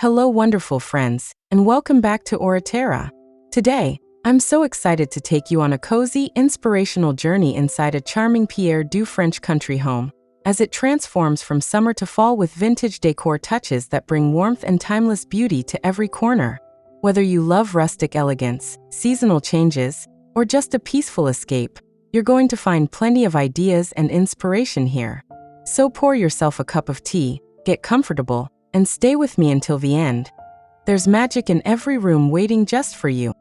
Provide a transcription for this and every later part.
Hello, wonderful friends, and welcome back to Oraterra. Today, I'm so excited to take you on a cozy, inspirational journey inside a charming Pierre Deux French country home, as it transforms from summer to fall with vintage decor touches that bring warmth and timeless beauty to every corner. Whether you love rustic elegance, seasonal changes, or just a peaceful escape, you're going to find plenty of ideas and inspiration here. So pour yourself a cup of tea, get comfortable, and stay with me until the end. There's magic in every room waiting just for you.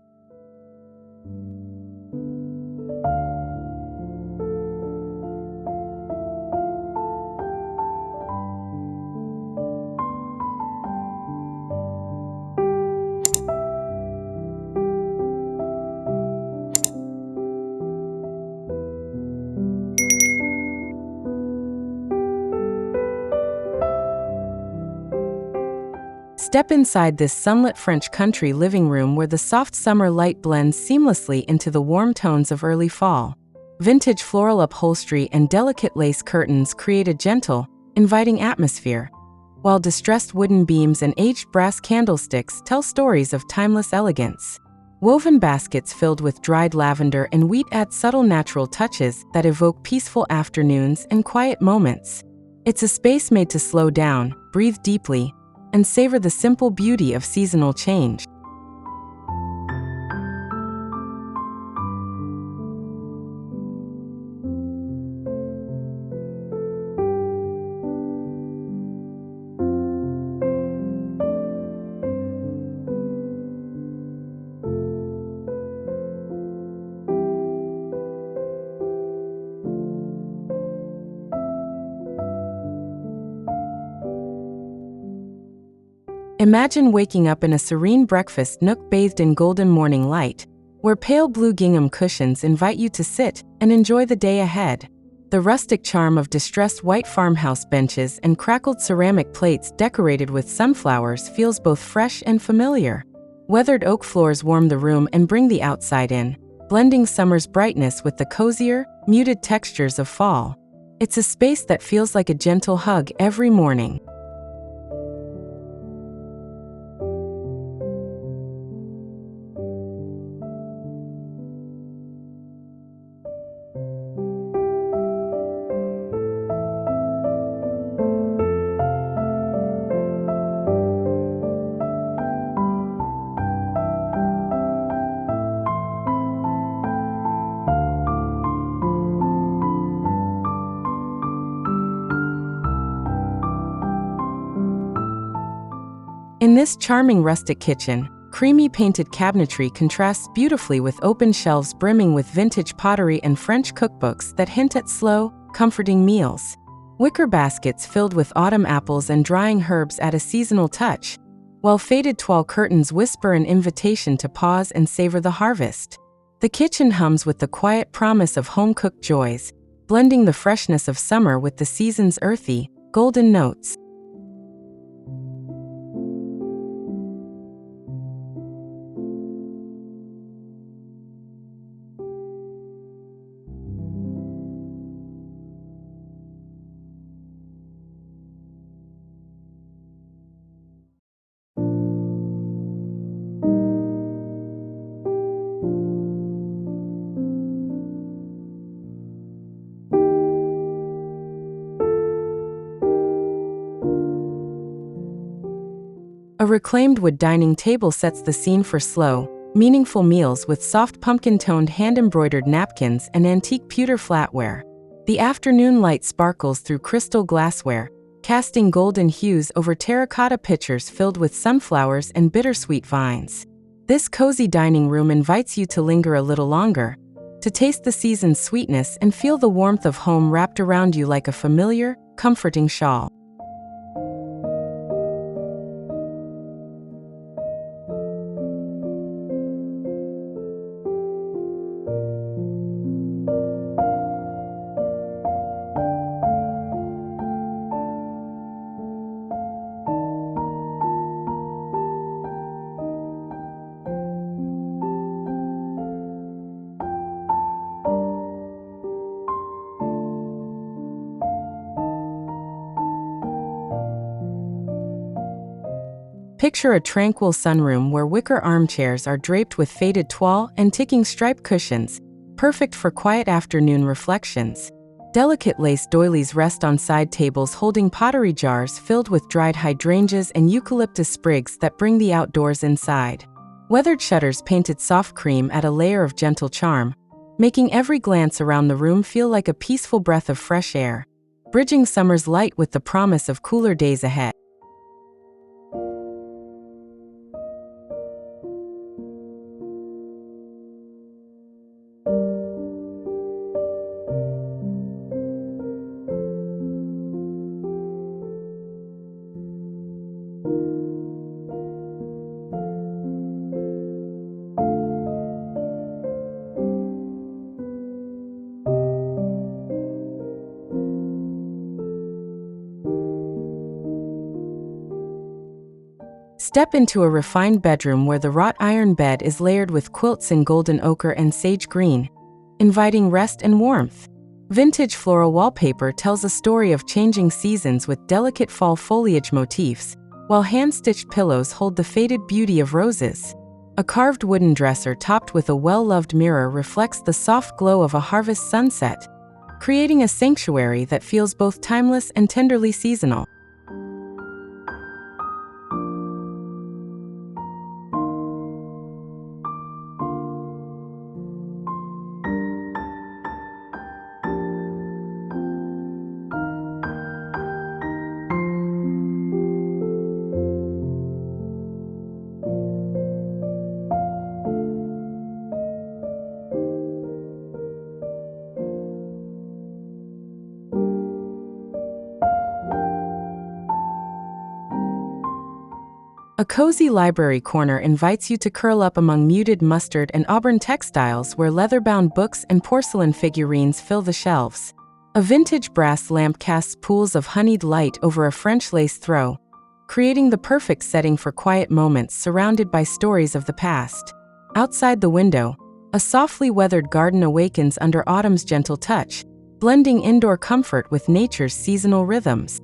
Step inside this sunlit French country living room where the soft summer light blends seamlessly into the warm tones of early fall. Vintage floral upholstery and delicate lace curtains create a gentle, inviting atmosphere, while distressed wooden beams and aged brass candlesticks tell stories of timeless elegance. Woven baskets filled with dried lavender and wheat add subtle natural touches that evoke peaceful afternoons and quiet moments. It's a space made to slow down, breathe deeply, and savor the simple beauty of seasonal change. Imagine waking up in a serene breakfast nook bathed in golden morning light, where pale blue gingham cushions invite you to sit and enjoy the day ahead. The rustic charm of distressed white farmhouse benches and crackled ceramic plates decorated with sunflowers feels both fresh and familiar. Weathered oak floors warm the room and bring the outside in, blending summer's brightness with the cozier, muted textures of fall. It's a space that feels like a gentle hug every morning. In this charming rustic kitchen, creamy painted cabinetry contrasts beautifully with open shelves brimming with vintage pottery and French cookbooks that hint at slow, comforting meals. Wicker baskets filled with autumn apples and drying herbs add a seasonal touch, while faded toile curtains whisper an invitation to pause and savor the harvest. The kitchen hums with the quiet promise of home-cooked joys, blending the freshness of summer with the season's earthy, golden notes. A reclaimed wood dining table sets the scene for slow, meaningful meals with soft pumpkin-toned hand-embroidered napkins and antique pewter flatware. The afternoon light sparkles through crystal glassware, casting golden hues over terracotta pitchers filled with sunflowers and bittersweet vines. This cozy dining room invites you to linger a little longer, to taste the season's sweetness and feel the warmth of home wrapped around you like a familiar, comforting shawl. Picture a tranquil sunroom where wicker armchairs are draped with faded toile and ticking stripe cushions, perfect for quiet afternoon reflections. Delicate lace doilies rest on side tables holding pottery jars filled with dried hydrangeas and eucalyptus sprigs that bring the outdoors inside. Weathered shutters painted soft cream add a layer of gentle charm, making every glance around the room feel like a peaceful breath of fresh air, bridging summer's light with the promise of cooler days ahead. Step into a refined bedroom where the wrought iron bed is layered with quilts in golden ochre and sage green, inviting rest and warmth. Vintage floral wallpaper tells a story of changing seasons with delicate fall foliage motifs, while hand-stitched pillows hold the faded beauty of roses. A carved wooden dresser topped with a well-loved mirror reflects the soft glow of a harvest sunset, creating a sanctuary that feels both timeless and tenderly seasonal. A cozy library corner invites you to curl up among muted mustard and auburn textiles where leather-bound books and porcelain figurines fill the shelves. A vintage brass lamp casts pools of honeyed light over a French lace throw, creating the perfect setting for quiet moments surrounded by stories of the past. Outside the window, a softly weathered garden awakens under autumn's gentle touch, blending indoor comfort with nature's seasonal rhythms.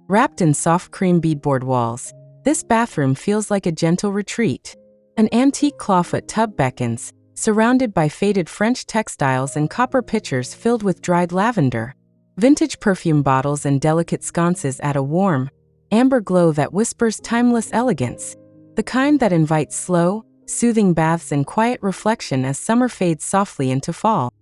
Wrapped in soft cream beadboard walls, this bathroom feels like a gentle retreat. An antique clawfoot tub beckons, surrounded by faded French textiles and copper pitchers filled with dried lavender. Vintage perfume bottles and delicate sconces add a warm, amber glow that whispers timeless elegance, the kind that invites slow, soothing baths and quiet reflection as summer fades softly into fall.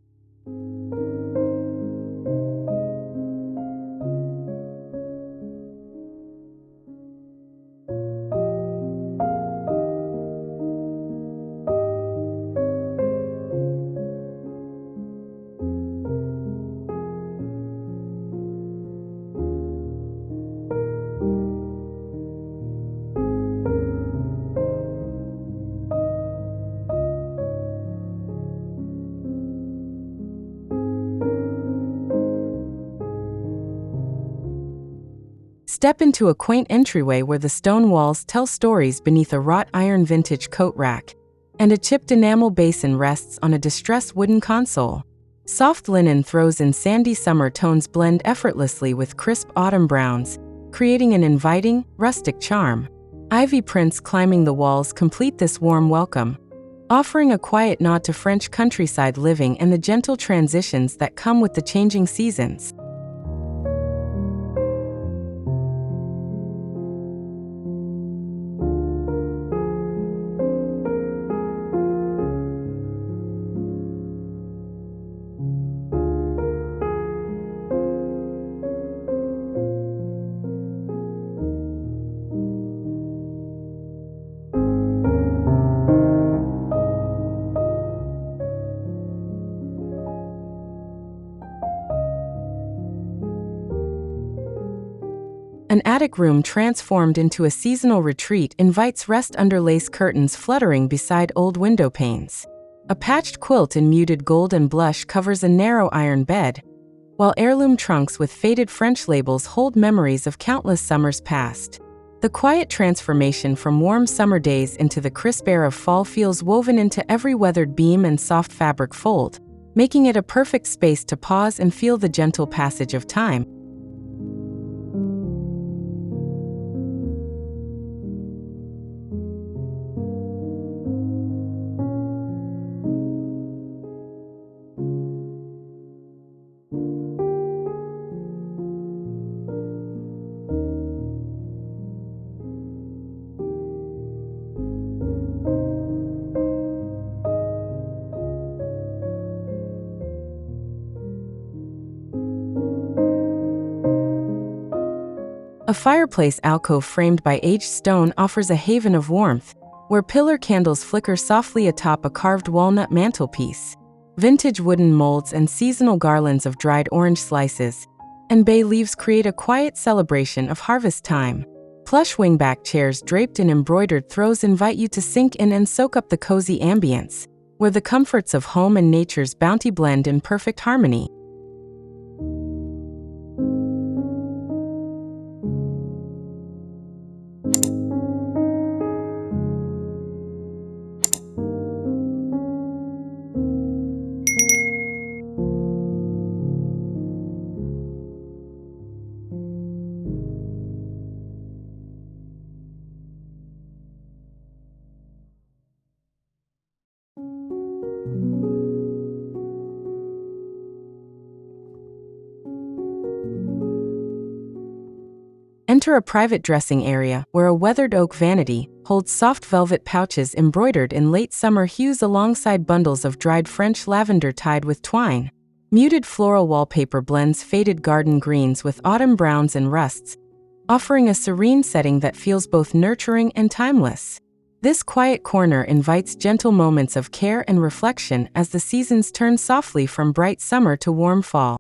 Step into a quaint entryway where the stone walls tell stories beneath a wrought iron vintage coat rack, and a chipped enamel basin rests on a distressed wooden console. Soft linen throws in sandy summer tones blend effortlessly with crisp autumn browns, creating an inviting, rustic charm. Ivy prints climbing the walls complete this warm welcome, offering a quiet nod to French countryside living and the gentle transitions that come with the changing seasons. An attic room transformed into a seasonal retreat invites rest under lace curtains fluttering beside old window panes. A patched quilt in muted gold and blush covers a narrow iron bed, while heirloom trunks with faded French labels hold memories of countless summers past. The quiet transformation from warm summer days into the crisp air of fall feels woven into every weathered beam and soft fabric fold, making it a perfect space to pause and feel the gentle passage of time. A fireplace alcove framed by aged stone offers a haven of warmth, where pillar candles flicker softly atop a carved walnut mantelpiece. Vintage wooden molds and seasonal garlands of dried orange slices and bay leaves create a quiet celebration of harvest time. Plush wingback chairs draped in embroidered throws invite you to sink in and soak up the cozy ambience, where the comforts of home and nature's bounty blend in perfect harmony. Enter a private dressing area where a weathered oak vanity holds soft velvet pouches embroidered in late summer hues alongside bundles of dried French lavender tied with twine. Muted floral wallpaper blends faded garden greens with autumn browns and rusts, offering a serene setting that feels both nurturing and timeless. This quiet corner invites gentle moments of care and reflection as the seasons turn softly from bright summer to warm fall.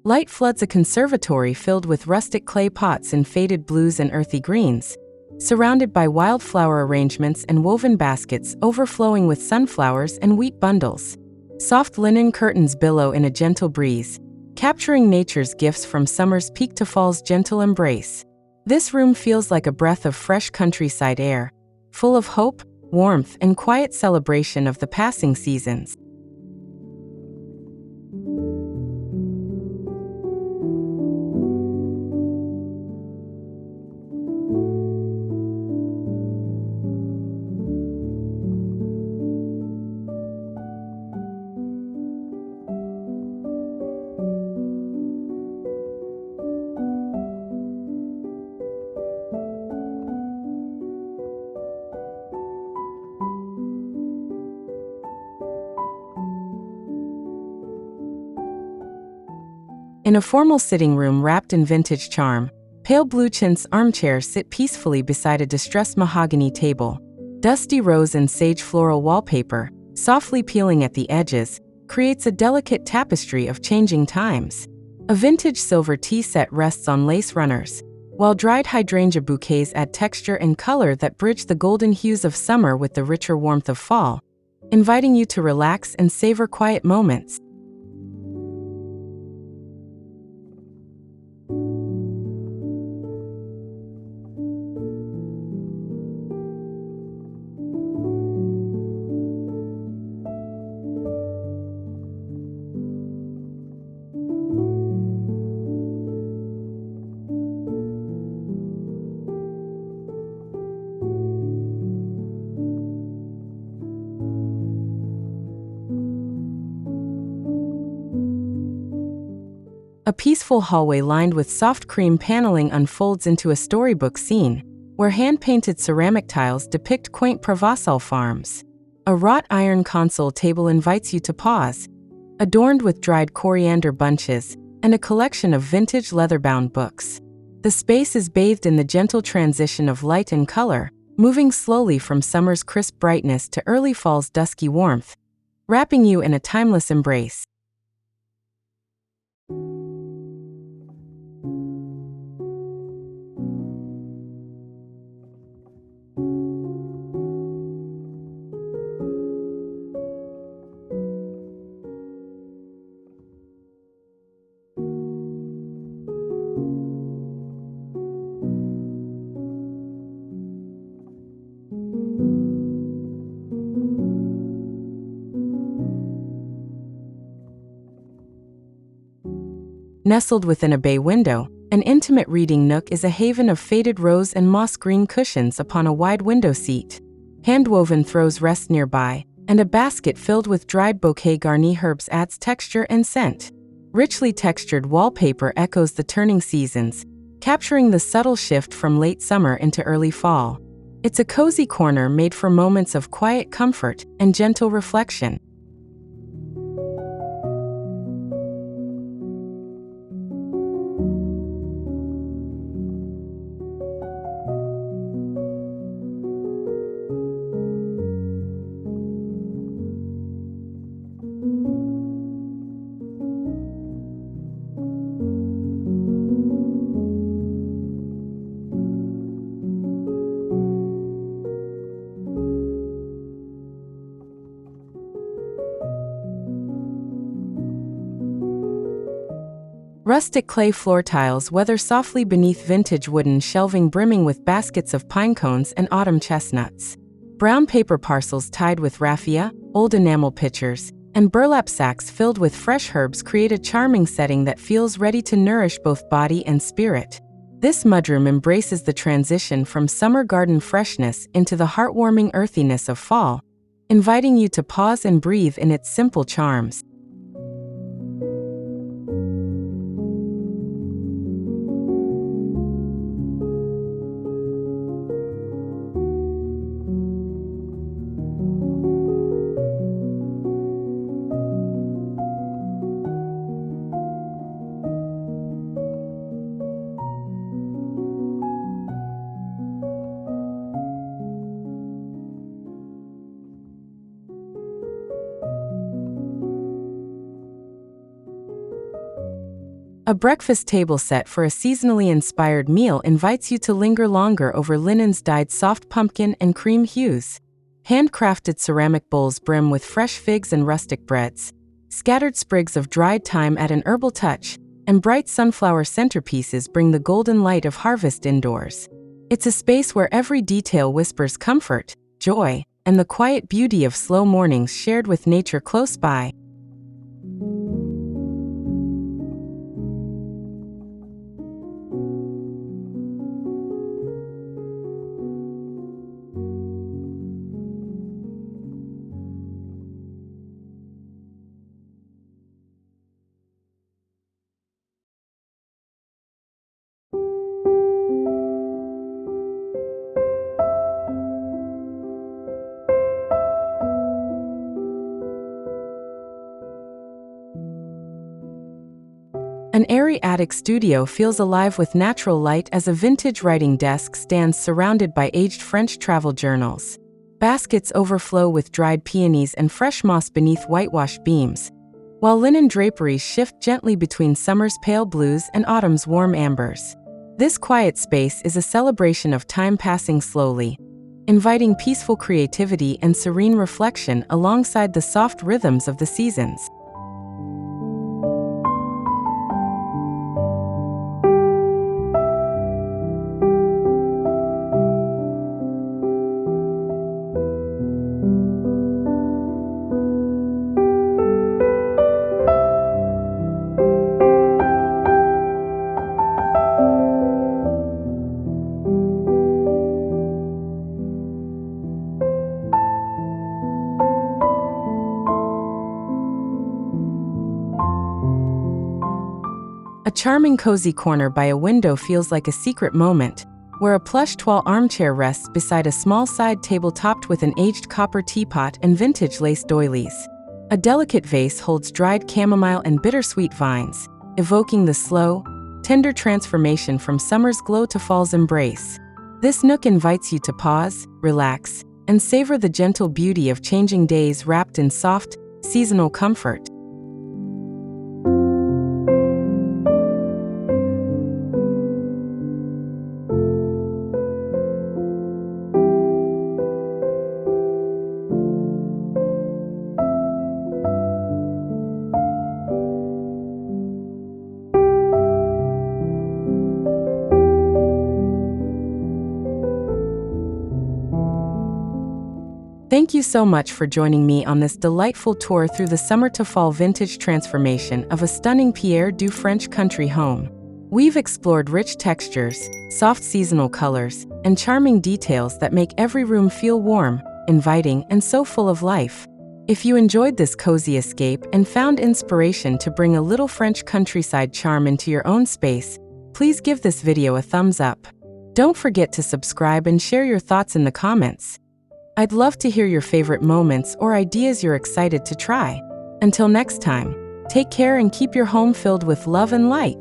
Light floods a conservatory filled with rustic clay pots in faded blues and earthy greens, surrounded by wildflower arrangements and woven baskets overflowing with sunflowers and wheat bundles. Soft linen curtains billow in a gentle breeze, capturing nature's gifts from summer's peak to fall's gentle embrace. This room feels like a breath of fresh countryside air, full of hope, warmth, and quiet celebration of the passing seasons. In a formal sitting room wrapped in vintage charm, pale blue chintz armchairs sit peacefully beside a distressed mahogany table. Dusty rose and sage floral wallpaper, softly peeling at the edges, creates a delicate tapestry of changing times. A vintage silver tea set rests on lace runners, while dried hydrangea bouquets add texture and color that bridge the golden hues of summer with the richer warmth of fall, inviting you to relax and savor quiet moments. A peaceful hallway lined with soft cream paneling unfolds into a storybook scene, where hand-painted ceramic tiles depict quaint Provençal farms. A wrought iron console table invites you to pause, adorned with dried coriander bunches and a collection of vintage leather-bound books. The space is bathed in the gentle transition of light and color, moving slowly from summer's crisp brightness to early fall's dusky warmth, wrapping you in a timeless embrace. Nestled within a bay window, an intimate reading nook is a haven of faded rose and moss green cushions upon a wide window seat. Hand-woven throws rest nearby, and a basket filled with dried bouquet garni herbs adds texture and scent. Richly textured wallpaper echoes the turning seasons, capturing the subtle shift from late summer into early fall. It's a cozy corner made for moments of quiet comfort and gentle reflection. Rustic clay floor tiles weather softly beneath vintage wooden shelving brimming with baskets of pine cones and autumn chestnuts. Brown paper parcels tied with raffia, old enamel pitchers, and burlap sacks filled with fresh herbs create a charming setting that feels ready to nourish both body and spirit. This mudroom embraces the transition from summer garden freshness into the heartwarming earthiness of fall, inviting you to pause and breathe in its simple charms. A breakfast table set for a seasonally inspired meal invites you to linger longer over linens dyed soft pumpkin and cream hues. Handcrafted ceramic bowls brim with fresh figs and rustic breads. Scattered sprigs of dried thyme add an herbal touch, and bright sunflower centerpieces bring the golden light of harvest indoors. It's a space where every detail whispers comfort, joy, and the quiet beauty of slow mornings shared with nature close by. An airy attic studio feels alive with natural light as a vintage writing desk stands surrounded by aged French travel journals. Baskets overflow with dried peonies and fresh moss beneath whitewashed beams, while linen draperies shift gently between summer's pale blues and autumn's warm ambers. This quiet space is a celebration of time passing slowly, inviting peaceful creativity and serene reflection alongside the soft rhythms of the seasons. A charming cozy corner by a window feels like a secret moment, where a plush toile armchair rests beside a small side table topped with an aged copper teapot and vintage lace doilies. A delicate vase holds dried chamomile and bittersweet vines, evoking the slow, tender transformation from summer's glow to fall's embrace. This nook invites you to pause, relax, and savor the gentle beauty of changing days wrapped in soft, seasonal comfort. Thank you so much for joining me on this delightful tour through the summer to fall vintage transformation of a stunning Pierre Deux French country home. We've explored rich textures, soft seasonal colors, and charming details that make every room feel warm, inviting, and so full of life. If you enjoyed this cozy escape and found inspiration to bring a little French countryside charm into your own space, please give this video a thumbs up. Don't forget to subscribe and share your thoughts in the comments. I'd love to hear your favorite moments or ideas you're excited to try. Until next time, take care and keep your home filled with love and light.